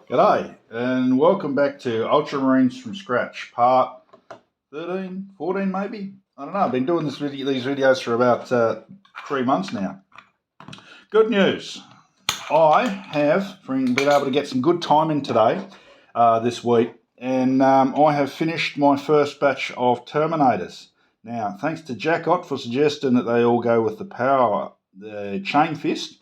G'day, and welcome back to Ultramarines from scratch, part 13, 14 maybe? I don't know, I've been doing these videos for about 3 months now. Good news, I have been able to get some good time in today, this week, and I have finished my first batch of Terminators. Now, thanks to Jackot for suggesting that they all go with the chainfist,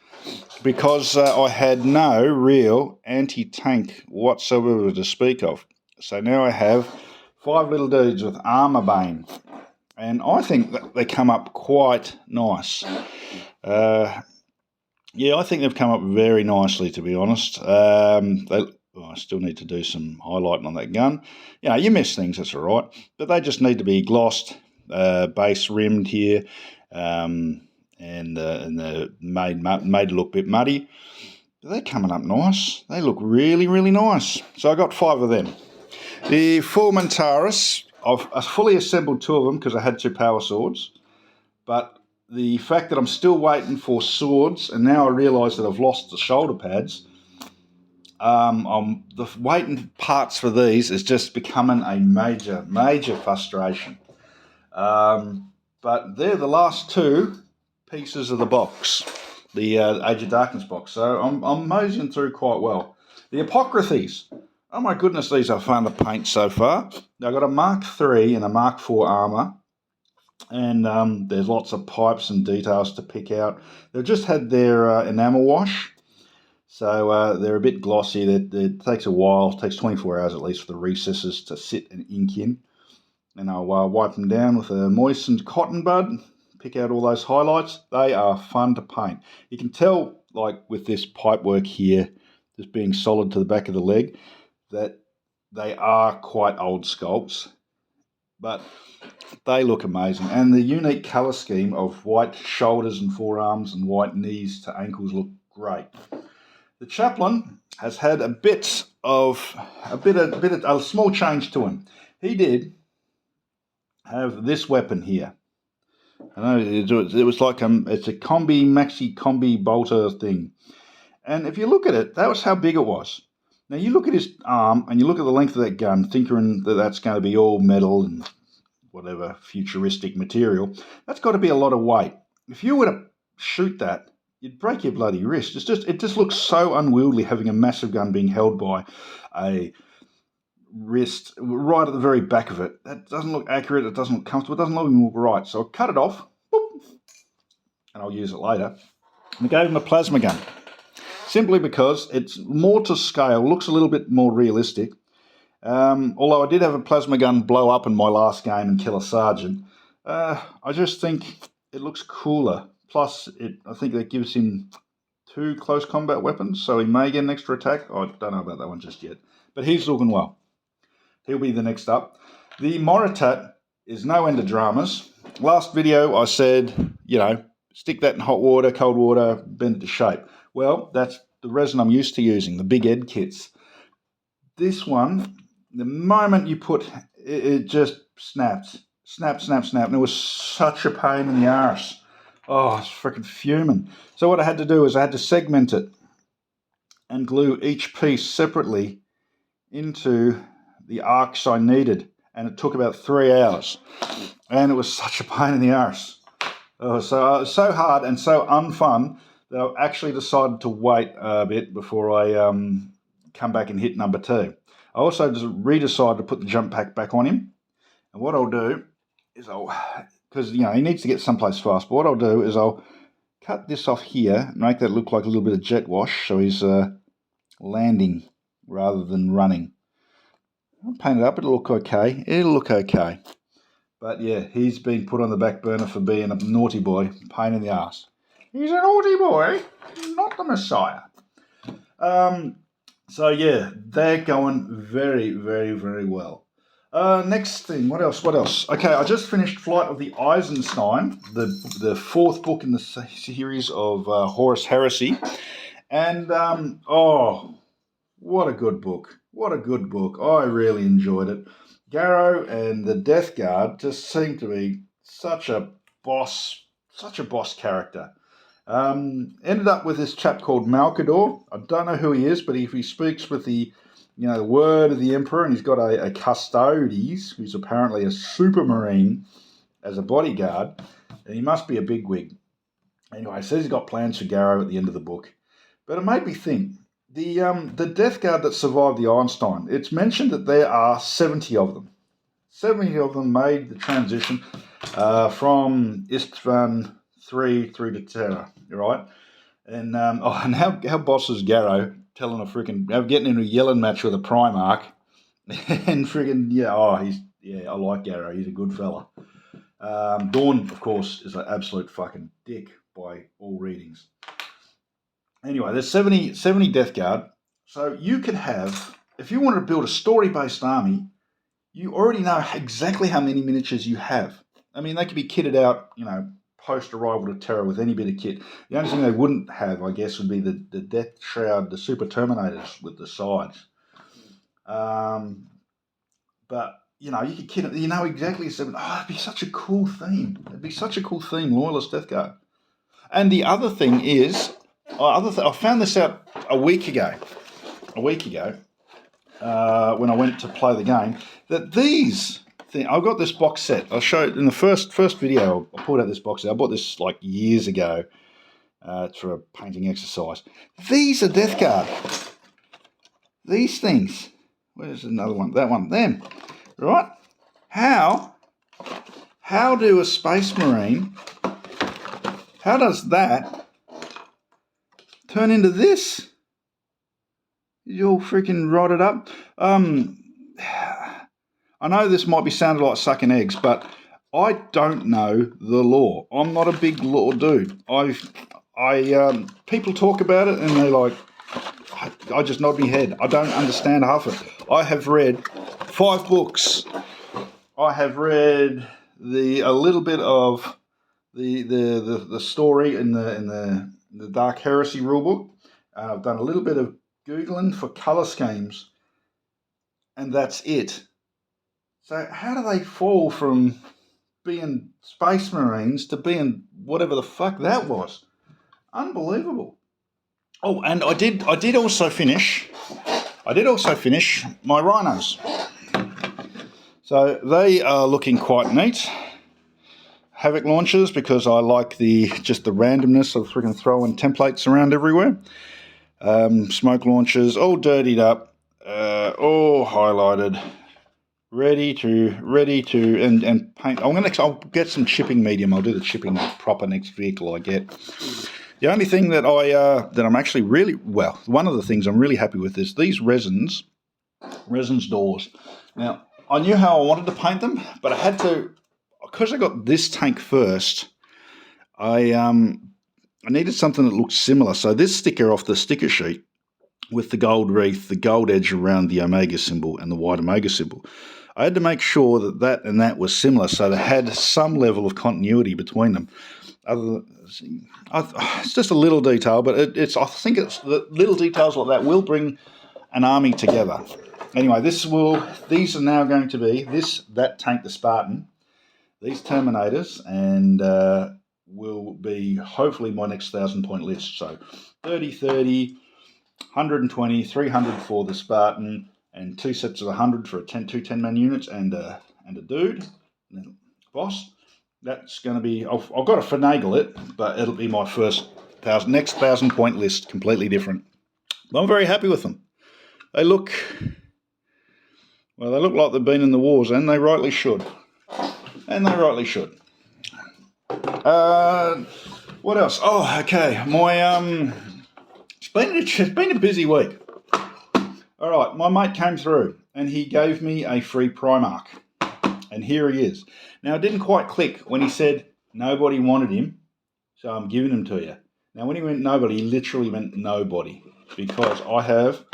because I had no real anti-tank whatsoever to speak of. So now I have 5 little dudes with armour bane, and I think that they come up quite nice. Yeah, I think they've come up very nicely, to be honest. I still need to do some highlighting on that gun. You know, you miss things, that's all right, but they just need to be glossed, base rimmed here, and they're made to look a bit muddy. But they're coming up nice. They look really, really nice. So I got 5 of them. The Formantaris, I've fully assembled 2 of them because I had 2 power swords. But the fact that I'm still waiting for swords, and now I realise that I've lost the shoulder pads, the waiting parts for these is just becoming a major, major frustration. But they're the last 2 pieces of the box, the Age of Darkness box. So I'm moseying through quite well. The Apocryphies. Oh my goodness, these are fun to paint so far. I've got a Mark III and a Mark IV armour. And there's lots of pipes and details to pick out. They've just had their enamel wash. So they're a bit glossy. It takes a while. It takes 24 hours at least for the recesses to sit and ink in. And I'll wipe them down with a moistened cotton bud, pick out all those highlights. They are fun to paint. You can tell, like with this pipe work here, just being solid to the back of the leg, that they are quite old sculpts, but they look amazing. And the unique colour scheme of white shoulders and forearms and white knees to ankles look great. The Chaplain has had a small change to him. He did have this weapon here. I know it was like it's a maxi combi bolter thing. And if you look at it, that was how big it was. Now you look at his arm and you look at the length of that gun, thinking that that's going to be all metal and whatever futuristic material. That's got to be a lot of weight. If you were to shoot that, you'd break your bloody wrist. It just looks so unwieldy having a massive gun being held by a wrist right at the very back of it. That doesn't look accurate. It doesn't look comfortable. It doesn't look right. So I cut it off, boop, and I'll use it later. And I gave him a plasma gun, simply because it's more to scale, looks a little bit more realistic. Although I did have a plasma gun blow up in my last game and kill a sergeant, I just think it looks cooler. Plus, I think that gives him 2 close combat weapons, so he may get an extra attack. I don't know about that one just yet, but he's looking well. He'll be the next up. The Moritat is no end of dramas. Last video I said, stick that in hot water, cold water, bend it to shape. Well, that's the resin I'm used to using, the Big Ed kits. This one, the moment you put it just snaps. Snap. And it was such a pain in the arse. Oh, I was freaking fuming. So what I had to do is I had to segment it and glue each piece separately into the arcs I needed. And it took about 3 hours. And it was such a pain in the arse. So hard and so unfun that I actually decided to wait a bit before I come back and hit number 2. I also just decided to put the jump pack back on him. And what I'll do is because he needs to get someplace fast, but what I'll do is I'll cut this off here and make that look like a little bit of jet wash, so he's landing rather than running. I'll paint it up, it'll look okay. But yeah, he's been put on the back burner for being a naughty boy, pain in the ass. He's a naughty boy, not the Messiah. So yeah, they're going very, very, very well. Next thing, what else? Okay, I just finished Flight of the Eisenstein, the 4th book in the series of Horus Heresy. And, what a good book. I really enjoyed it. Garrow and the Death Guard just seem to be such a boss character. Ended up with this chap called Malkador. I don't know who he is, but if he speaks with the word of the Emperor, and he's got a Custodes, who's apparently a Supermarine as a bodyguard, and he must be a bigwig. Anyway, he says he's got plans for Garrow at the end of the book. But it made me think, the Death Guard that survived the Eisenstein, it's mentioned that there are 70 of them. 70 of them made the transition from Istvan 3 through to Terra, right? And and how boss is Garrow telling getting in a yelling match with a Primarch, and I like Garrow, he's a good fella. Dawn, of course, is an absolute fucking dick by all readings. Anyway, there's 70 Death Guard. So you could have, if you wanted to build a story-based army, you already know exactly how many miniatures you have. I mean, they could be kitted out, post-arrival to Terra with any bit of kit. The only thing they wouldn't have, I guess, would be the Death Shroud, the Super Terminators with the sides. But you could kit it. Exactly. It'd be such a cool theme. Loyalist Death Guard. And the other thing is, I found this out a week ago. When I went to play the game, that these things, I've got this box set. I'll show it in the first video. I pulled out this box set. I bought this like years ago for a painting exercise. These are Death Guard. These things. Where's another one? That one. Them. Right? How do a Space Marine, how does that turn into this? You all freaking rotted up. I know this might be sounding like sucking eggs, but I don't know the lore. I'm not a big lore dude. People talk about it and they're like, I just nod my head. I don't understand half of it. I have read 5 books. I have read a little bit of the story in the Dark Heresy rulebook. I've done a little bit of Googling for colour schemes, and that's it. So how do they fall from being Space Marines to being whatever the fuck that was? Unbelievable. Oh, and I did also finish my Rhinos. So they are looking quite neat. Havoc launchers, because I like the randomness of freaking throwing templates around everywhere. Smoke launchers, all dirtied up, all highlighted, ready to and paint. I'll get some chipping medium. I'll do the chipping proper next vehicle I get. The only thing that I'm actually one of the things I'm really happy with is these resins doors. Now, I knew how I wanted to paint them, but I had to, because I got this tank first, I needed something that looked similar. So this sticker off the sticker sheet with the gold wreath, the gold edge around the Omega symbol and the white Omega symbol, I had to make sure that and that was similar, so they had some level of continuity between them. It's just a little detail, but I think it's the little details like that will bring an army together. Anyway, these are now going to be that tank, the Spartan, these Terminators, and will be hopefully my next 1,000-point list. So 30, 30, 120, 300 for the Spartan, and 2 sets of 100 for 2 10-man units and a dude, and then boss. That's going to be, I've got to finagle it, but it'll be my next 1,000-point list, completely different. But I'm very happy with them. They look like they've been in the wars, and they rightly should. What else? Oh, okay. It's been a busy week. All right, my mate came through, and he gave me a free Primarch. And here he is. Now, it didn't quite click when he said nobody wanted him, so I'm giving him to you. Now, when he went nobody, he literally meant nobody, because I have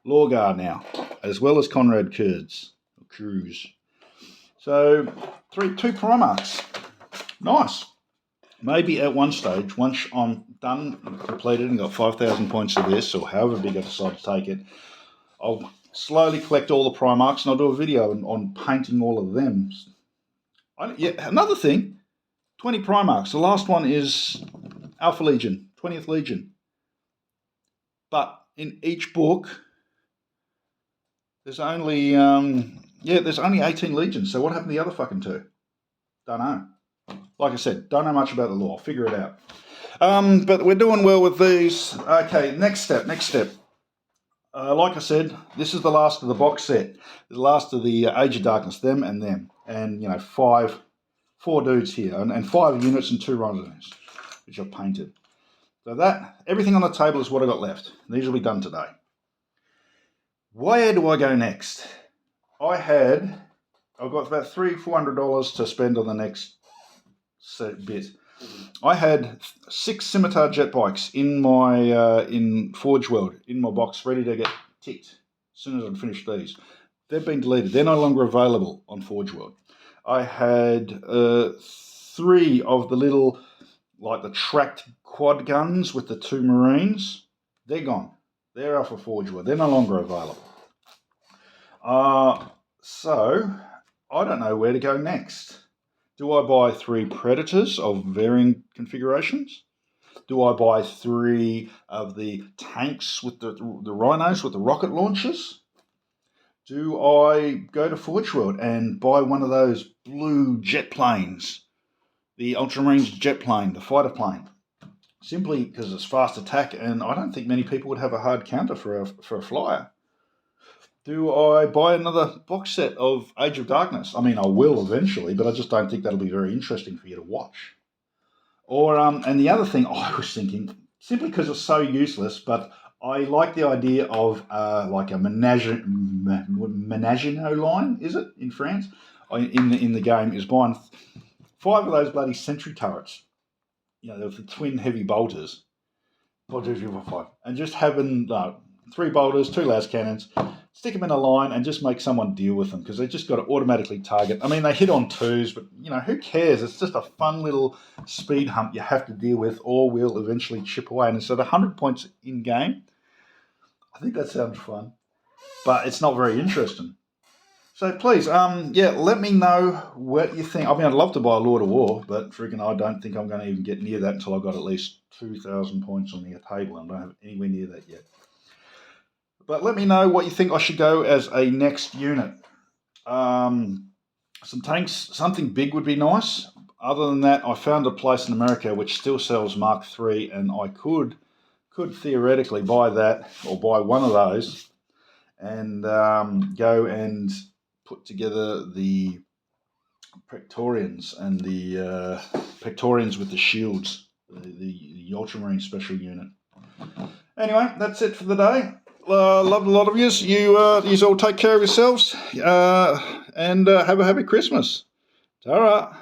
Lorgar now, as well as Conrad Cruz. So, 2 Primarchs. Nice. Maybe at one stage, once I'm done and completed and got 5,000 points of this, or however big I decide to take it, I'll slowly collect all the Primarchs, and I'll do a video on painting all of them. Another thing, 20 Primarchs. The last one is Alpha Legion, 20th Legion. But in each book, there's only there's only 18 legions. So what happened to the other fucking 2? Don't know. Like I said, don't know much about the lore. Figure it out. But we're doing well with these. Okay, next step. Like I said, this is the last of the box set. The last of the Age of Darkness, them and them. And, 4 dudes here. And 5 units and 2 Rhinos, which I've painted. So that, everything on the table is what I got left. These will be done today. Where do I go next? I've got about $300-400 to spend on the next bit. I had 6 Scimitar jet bikes in my in Forge World in my box, ready to get ticked as soon as I'd finished these. They've been deleted. They're no longer available on Forge World. I had 3 of the little, like the tracked quad guns with the 2 Marines. They're gone. They're off of Forge World. They're no longer available. So I don't know where to go next. Do I buy 3 Predators of varying configurations? Do I buy 3 of the tanks with the Rhinos with the rocket launchers? Do I go to Forge World and buy one of those blue jet planes, the Ultramarines jet plane, the fighter plane? Simply because it's fast attack, and I don't think many people would have a hard counter for a flyer. Do I buy another box set of Age of Darkness? I mean, I will eventually, but I just don't think that'll be very interesting for you to watch. Or and the other thing I was thinking, simply because it's so useless, but I like the idea of like a Menagino line, is it, in France? In the game, is buying 5 of those bloody sentry turrets. The twin heavy bolters. 1, 2, 3, 4, 5. And just having 3 bolters, 2 las cannons, stick them in a line and just make someone deal with them, because they just got to automatically target. I mean, they hit on 2s, but, who cares? It's just a fun little speed hump you have to deal with, or will eventually chip away. And instead of 100 points in-game, I think that sounds fun, but it's not very interesting. So please, let me know what you think. I mean, I'd love to buy a Lord of War, but freaking I don't think I'm going to even get near that until I've got at least 2,000 points on the table, and I don't have anywhere near that yet. But let me know what you think I should go as a next unit. Some tanks, something big would be nice. Other than that, I found a place in America which still sells Mark III, and I could theoretically buy that, or buy one of those, and go and put together the Praetorians and the Praetorians with the shields, the Ultramarine special unit. Anyway, that's it for the day. Loved a lot of yous. You all take care of yourselves, and have a happy Christmas. Ta-ra.